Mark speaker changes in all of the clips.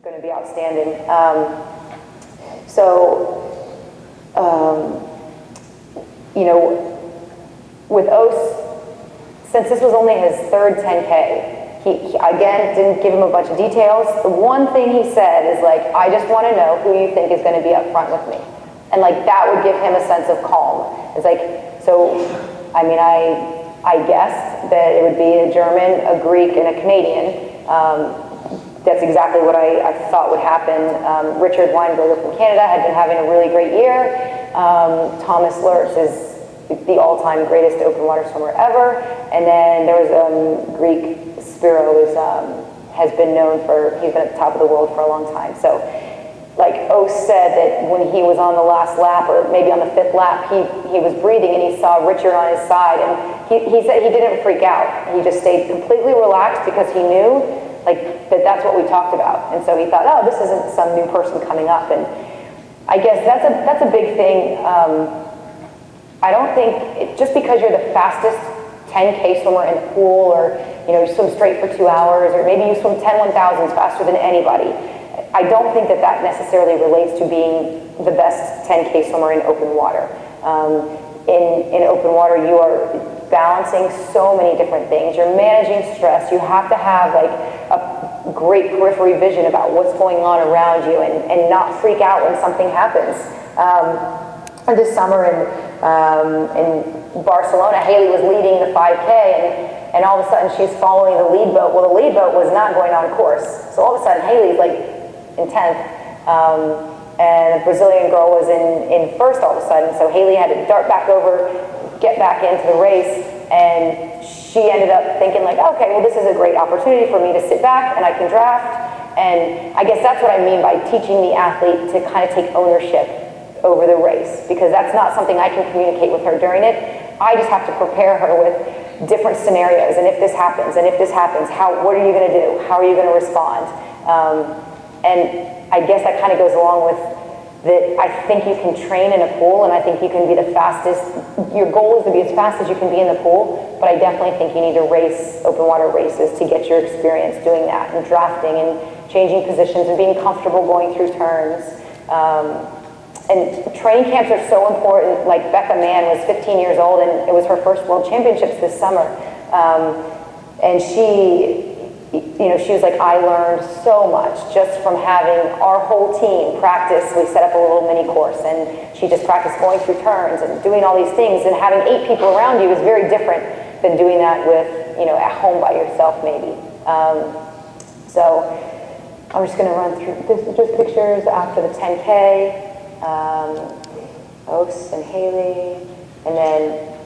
Speaker 1: going to be outstanding. You know, with Ose, since this was only his third 10K, he again didn't give him a bunch of details. The one thing he said is like, I just want to know who you think is going to be up front with me. And like that would give him a sense of calm. It's like, so, I mean, I guessed that it would be a German, a Greek, and a Canadian. That's exactly what I thought would happen. Richard Weinberger from Canada had been having a really great year. Thomas Lurch is the all-time greatest open water swimmer ever. And then there was Greek Spiro has been known for, he's been at the top of the world for a long time. So like Ose said that when he was on the last lap, or maybe on the 5th lap, he was breathing and he saw Richard on his side, and he said he didn't freak out. He just stayed completely relaxed because he knew like that's what we talked about. And so he thought, oh, this isn't some new person coming up. And I guess that's a big thing. I don't think, just because you're the fastest 10K swimmer in the pool, or you know, you swim straight for 2 hours, or maybe you swim 10 1000s faster than anybody, I don't think that necessarily relates to being the best 10K swimmer in open water. In open water, you are balancing so many different things. You're managing stress. You have to have like a great periphery vision about what's going on around you, and not freak out when something happens. This summer in Barcelona, Haley was leading the 5K, and all of a sudden she's following the lead boat. Well, the lead boat was not going on course. So all of a sudden Haley's like in 10th, and a Brazilian girl was in first all of a sudden. So Haley had to dart back over, get back into the race, and she ended up thinking like, okay, well, this is a great opportunity for me to sit back and I can draft. And I guess that's what I mean by teaching the athlete to kind of take ownership over the race, because that's not something I can communicate with her during it. I just have to prepare her with different scenarios, and if this happens, what are you going to do? How are you going to respond? And I guess that kind of goes along with that. I think you can train in a pool, and I think you can be the fastest. Your goal is to be as fast as you can be in the pool, but I definitely think you need to race open water races to get your experience doing that, and drafting and changing positions and being comfortable going through turns. And training camps are so important. Like Becca Mann was 15 years old, and it was her first World Championships this summer. And she was like, I learned so much just from having our whole team practice. We set up a little mini course, and she just practiced going through turns and doing all these things. And having 8 people around you is very different than doing that with, at home by yourself maybe. So I'm just going to run through this, just pictures after the 10K. Ose and Haley, and then,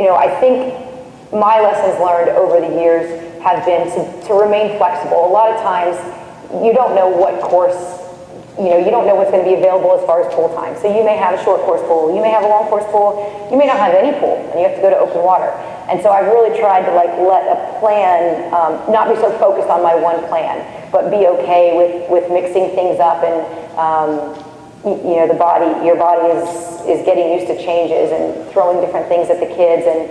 Speaker 1: I think my lessons learned over the years have been to remain flexible. A lot of times, you don't know what course, you don't know what's going to be available as far as pool time. So you may have a short course pool, you may have a long course pool, you may not have any pool, and you have to go to open water. And so I've really tried to let a plan, not be so focused on my one plan, but be okay with mixing things up, and your body is getting used to changes and throwing different things at the kids. And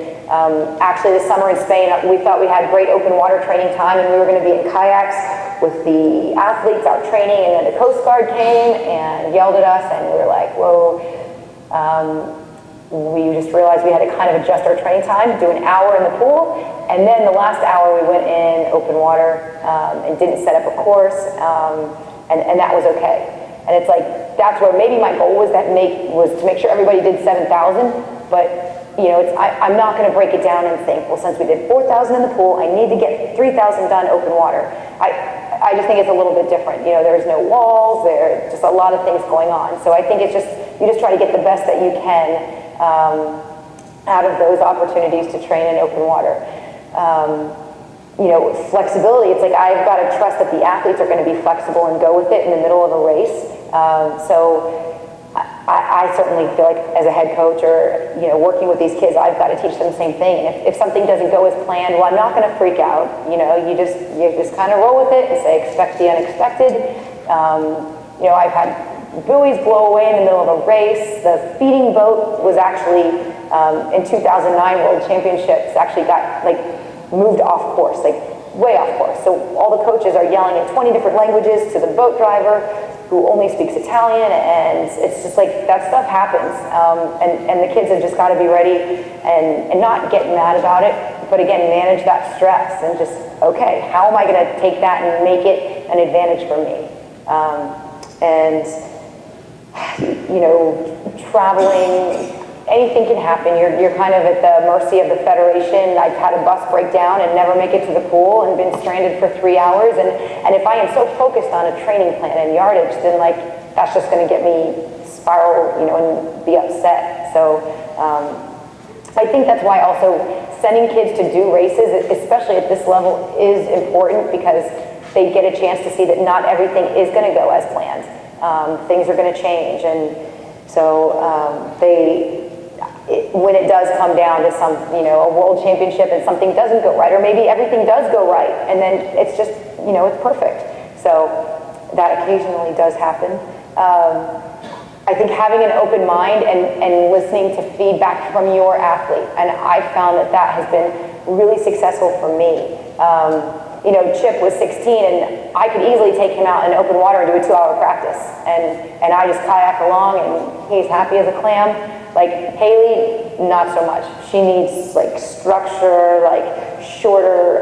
Speaker 1: actually this summer in Spain, we thought we had great open water training time, and we were going to be in kayaks with the athletes out training, and then the Coast Guard came and yelled at us, and we were like, whoa. We just realized we had to kind of adjust our training time, do an hour in the pool, and then the last hour we went in open water and didn't set up a course, and that was okay. And it's like, that's where maybe my goal was to make sure everybody did 7,000, but I'm not going to break it down and think, well, since we did 4,000 in the pool, I need to get 3,000 done open water. I just think it's a little bit different. There's no walls, there's just a lot of things going on. So I think you just try to get the best that you can out of those opportunities to train in open water. Flexibility, it's like I've got to trust that the athletes are going to be flexible and go with it in the middle of a race. So I certainly feel like as a head coach, or working with these kids, I've got to teach them the same thing. And if something doesn't go as planned, well, I'm not going to freak out. You just kind of roll with it and say, expect the unexpected. I've had buoys blow away in the middle of a race. The feeding boat was actually in 2009 World Championships actually got moved off course. way off course. So all the coaches are yelling in 20 different languages to the boat driver who only speaks Italian, and it's just like, that stuff happens. And the kids have just got to be ready and not get mad about it, but again, manage that stress and just, okay, how am I going to take that and make it an advantage for me? And, you know, traveling, anything can happen. You're kind of at the mercy of the federation. I've had a bus break down and never make it to the pool and been stranded for 3 hours. And if I am so focused on a training plan and yardage, then like, that's just going to get me spiral, you know, and be upset. So I think that's why also sending kids to do races, especially at this level, is important, because they get a chance to see that not everything is going to go as planned. Things are going to change, and so when it does come down to some, you know, a world championship and something doesn't go right, or maybe everything does go right, and then it's just, you know, it's perfect. So that occasionally does happen. I think having an open mind and listening to feedback from your athlete, and I found that that has been really successful for me. You know, Chip was 16, and I could easily take him out in open water and do a 2-hour practice, and I just kayak along, and he's happy as a clam. Like Haley, not so much. She needs like structure, like shorter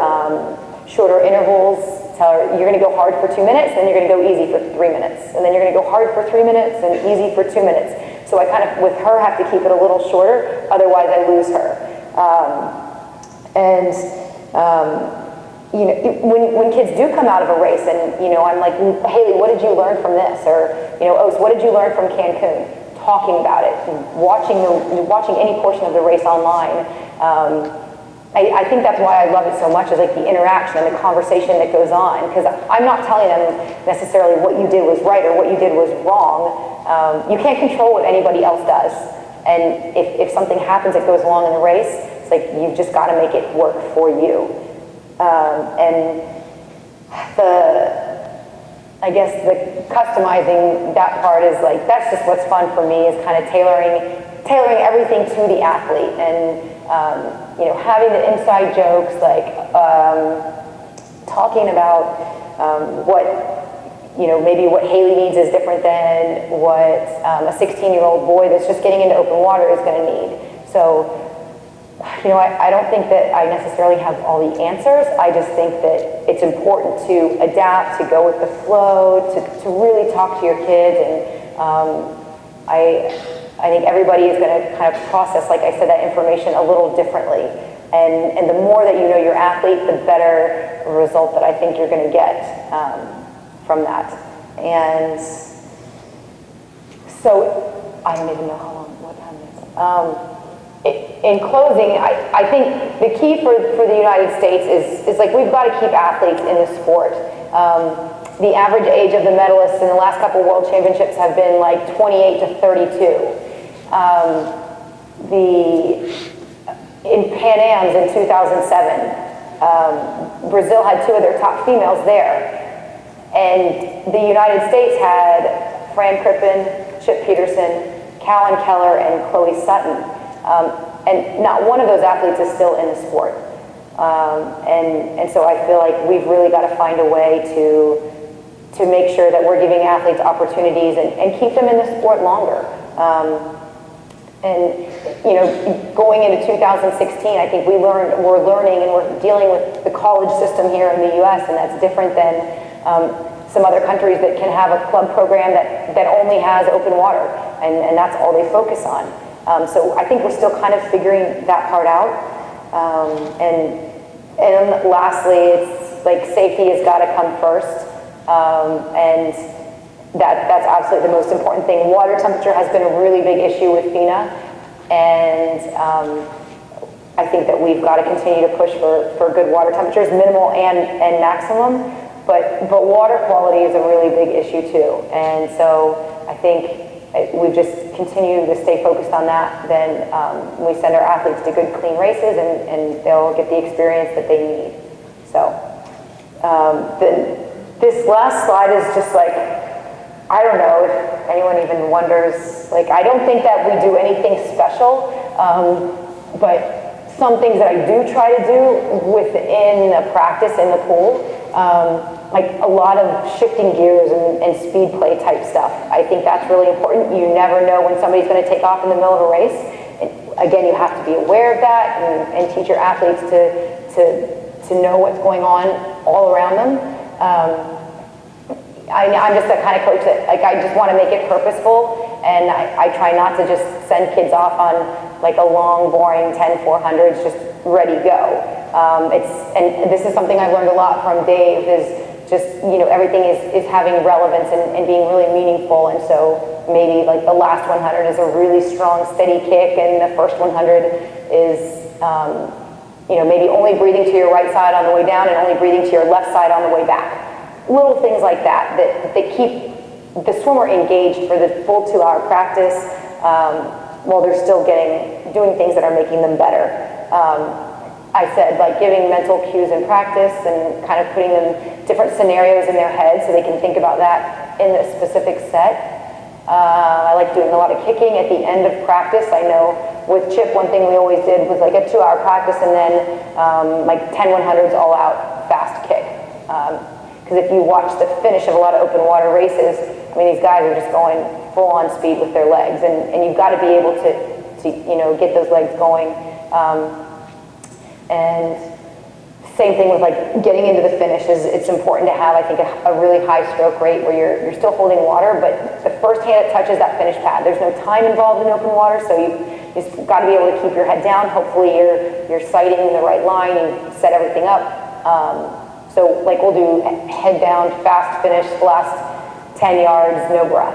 Speaker 1: intervals. Tell her, you're going to go hard for 2 minutes, then you're going to go easy for 3 minutes, and then you're going to go hard for 3 minutes and easy for 2 minutes. So I kind of, with her, have to keep it a little shorter, otherwise I lose her. You know, when kids do come out of a race, and you know, I'm like, Haley, what did you learn from this? Or you know, Ose, what did you learn from Cancun? Talking about it, watching any portion of the race online. I think that's why I love it so much, is like the interaction and the conversation that goes on, because I'm not telling them necessarily what you did was right or what you did was wrong. You can't control what anybody else does, and if something happens that goes wrong in the race, it's like you've just got to make it work for you. And I guess the customizing, that part is like, that's just what's fun for me, is kind of tailoring everything to the athlete, and you know, having the inside jokes, like talking about what, you know, maybe what Haley needs is different than what a 16-year-old boy that's just getting into open water is going to need. So, you know, I don't think that I necessarily have all the answers. I just think that it's important to adapt, to go with the flow, to really talk to your kids, and I think everybody is going to kind of process, like I said, that information a little differently. And the more that you know your athlete, the better result that I think you're going to get from that. And so, I don't even know what time it is. In closing, I think the key for the United States is like, we've got to keep athletes in the sport. The average age of the medalists in the last couple World Championships have been like 28 to 32. In Pan Am's in 2007, Brazil had 2 of their top females there. And the United States had Fran Crippen, Chip Peterson, Callan Keller, and Chloe Sutton. And not one of those athletes is still in the sport. And so I feel like we've really got to find a way to make sure that we're giving athletes opportunities and keep them in the sport longer. And you know, going into 2016, I think we're learning and we're dealing with the college system here in the U.S., and that's different than some other countries that can have a club program that only has open water, and that's all they focus on. So I think we're still kind of figuring that part out. And lastly, it's like safety has got to come first, and that's absolutely the most important thing. Water temperature has been a really big issue with FINA, and I think that we've got to continue to push for good water temperatures, minimal and maximum, but water quality is a really big issue too. And so I think we've just continued to stay focused on that. Then we send our athletes to good, clean races, and they'll get the experience that they need. So this last slide is just like, I don't know if anyone even wonders, like, I don't think that we do anything special, but some things that I do try to do within a practice in the pool, like a lot of shifting gears and speed play type stuff. I think that's really important. You never know when somebody's going to take off in the middle of a race. And again, you have to be aware of that and teach your athletes to know what's going on all around them. I'm just the kind of coach that, like, I just want to make it purposeful, and I try not to just send kids off on like a long, boring 10-400s, just ready, go. And this is something I've learned a lot from Dave, is just, you know, everything is having relevance and being really meaningful. And so maybe like the last 100 is a really strong, steady kick, and the first 100 is, you know, maybe only breathing to your right side on the way down and only breathing to your left side on the way back. Little things like that keep the swimmer engaged for the full 2-hour practice, while they're still doing things that are making them better. I said, like, giving mental cues in practice and kind of putting them different scenarios in their head so they can think about that in a specific set. I like doing a lot of kicking at the end of practice. I know with Chip, one thing we always did was like a 2-hour practice and then like 10-100s all out fast kick. Because if you watch the finish of a lot of open water races, I mean, these guys are just going full on speed with their legs, and you've got to be able to you know, get those legs going. And same thing with like getting into the finish it's important to have, I think, a really high stroke rate where you're still holding water, but the first hand it touches that finish pad. There's no time involved in open water, so you just got to be able to keep your head down. Hopefully you're sighting in the right line, you set everything up. So like we'll do head down, fast finish, the last 10 yards, no breath.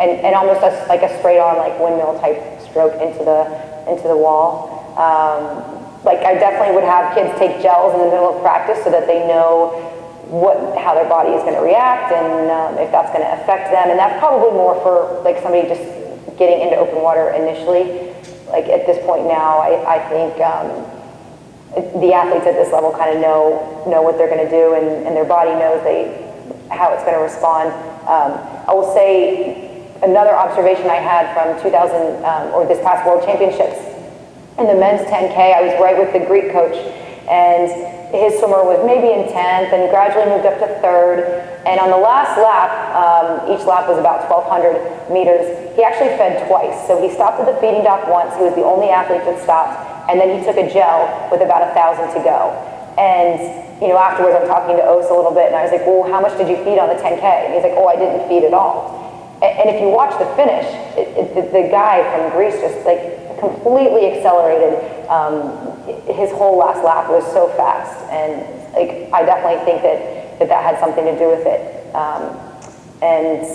Speaker 1: And almost like a straight on like windmill type stroke into the wall. Like I definitely would have kids take gels in the middle of practice so that they know how their body is going to react and if that's going to affect them. And that's probably more for like somebody just getting into open water initially. Like at this point now, I think the athletes at this level kind of know what they're going to do, and their body knows how it's going to respond. I will say another observation I had from 2000 or this past World Championships. In the men's 10K, I was right with the Greek coach, and his swimmer was maybe in 10th and gradually moved up to 3rd. And on the last lap, each lap was about 1,200 meters, he actually fed twice. So he stopped at the feeding dock once. He was the only athlete that stopped. And then he took a gel with about 1,000 to go. And, you know, afterwards I'm talking to Os a little bit, and I was like, well, how much did you feed on the 10K? And he's like, oh, I didn't feed at all. And if you watch the finish, the guy from Greece just like completely accelerated. His whole last lap was so fast, and like I definitely think that had something to do with it. And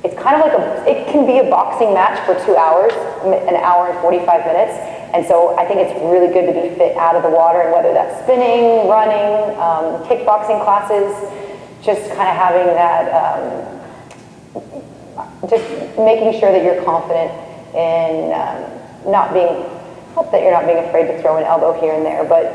Speaker 1: it's kind of like it can be a boxing match for 2 hours, an hour and 45 minutes. And so I think it's really good to be fit out of the water, and whether that's spinning, running, kickboxing classes, just kind of having that, just making sure that you're confident in not that you're not being afraid to throw an elbow here and there, but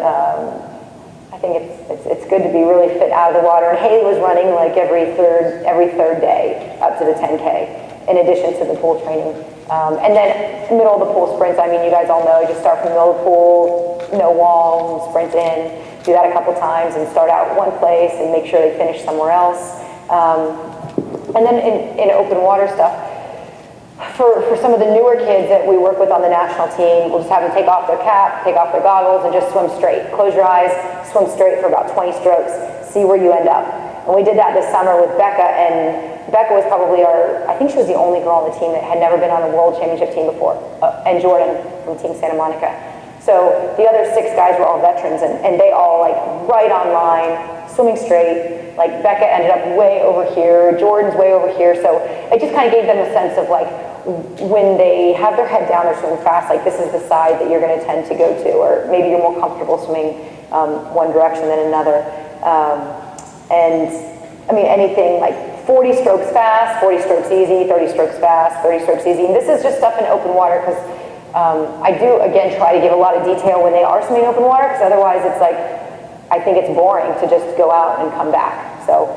Speaker 1: I think it's good to be really fit out of the water. And Haley was running like every third day up to the 10K, in addition to the pool training. And then middle of the pool sprints, I mean, you guys all know, just start from the middle of the pool, no wall, sprint in, do that a couple times and start out one place and make sure they finish somewhere else. And then in open water stuff, for some of the newer kids that we work with on the national team, we'll just have them take off their cap, take off their goggles, and just swim straight. Close your eyes, swim straight for about 20 strokes, see where you end up. And we did that this summer with Becca, and Becca was probably I think she was the only girl on the team that had never been on a world championship team before, and Jordan from Team Santa Monica. So the other 6 guys were all veterans, and they all like right on line, swimming straight. Like Becca ended up way over here, Jordan's way over here. So it just kind of gave them a sense of like, when they have their head down, they're swimming fast, like this is the side that you're going to tend to go to, or maybe you're more comfortable swimming one direction than another. And I mean, anything like 40 strokes fast, 40 strokes easy, 30 strokes fast, 30 strokes easy. And this is just stuff in open water, because I do, again, try to give a lot of detail when they are swimming open water, because otherwise it's like, I think it's boring to just go out and come back. So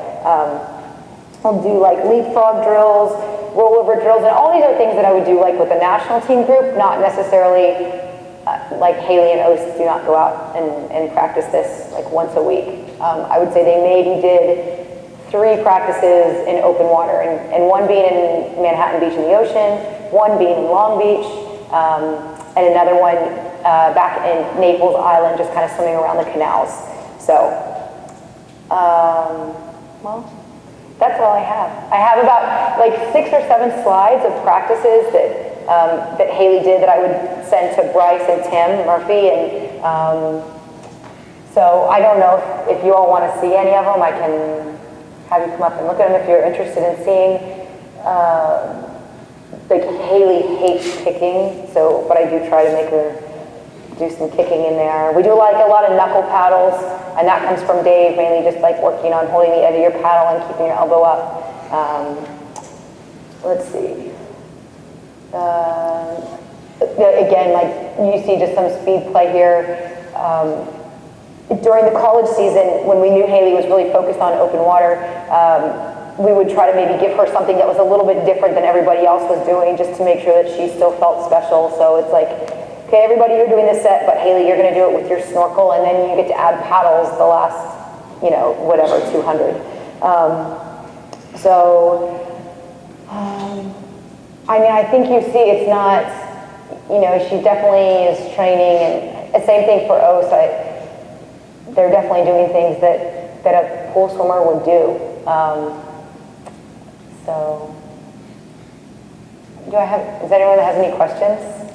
Speaker 1: I'll do like leapfrog drills, rollover drills, and all these are things that I would do like with the national team group, not necessarily like Haley and Ost do not go out and practice this like once a week. I would say they maybe did 3 practices in open water, and one being in Manhattan Beach in the ocean, one being in Long Beach, and another one back in Naples Island, just kind of swimming around the canals. So, well, that's all I have. I have about like 6 or 7 slides of practices that Haley did that I would send to Bryce and Tim Murphy, and so I don't know if you all want to see any of them. I can have you come up and look at them if you're interested in seeing. Like Haley hates kicking, so but I do try to make her do some kicking in there. We do like a lot of knuckle paddles, and that comes from Dave, mainly just like working on holding the edge of your paddle and keeping your elbow up. Let's see. Again, like you see just some speed play here. During the college season, when we knew Haley was really focused on open water, we would try to maybe give her something that was a little bit different than everybody else was doing, just to make sure that she still felt special. So it's like, okay, everybody, you're doing this set, but Haley, you're going to do it with your snorkel, and then you get to add paddles the last, you know, whatever, 200. I mean, I think you see it's not, you know, she definitely is training, and the same thing for Os. They're definitely doing things that a pool swimmer would do. So, does anyone that has any questions?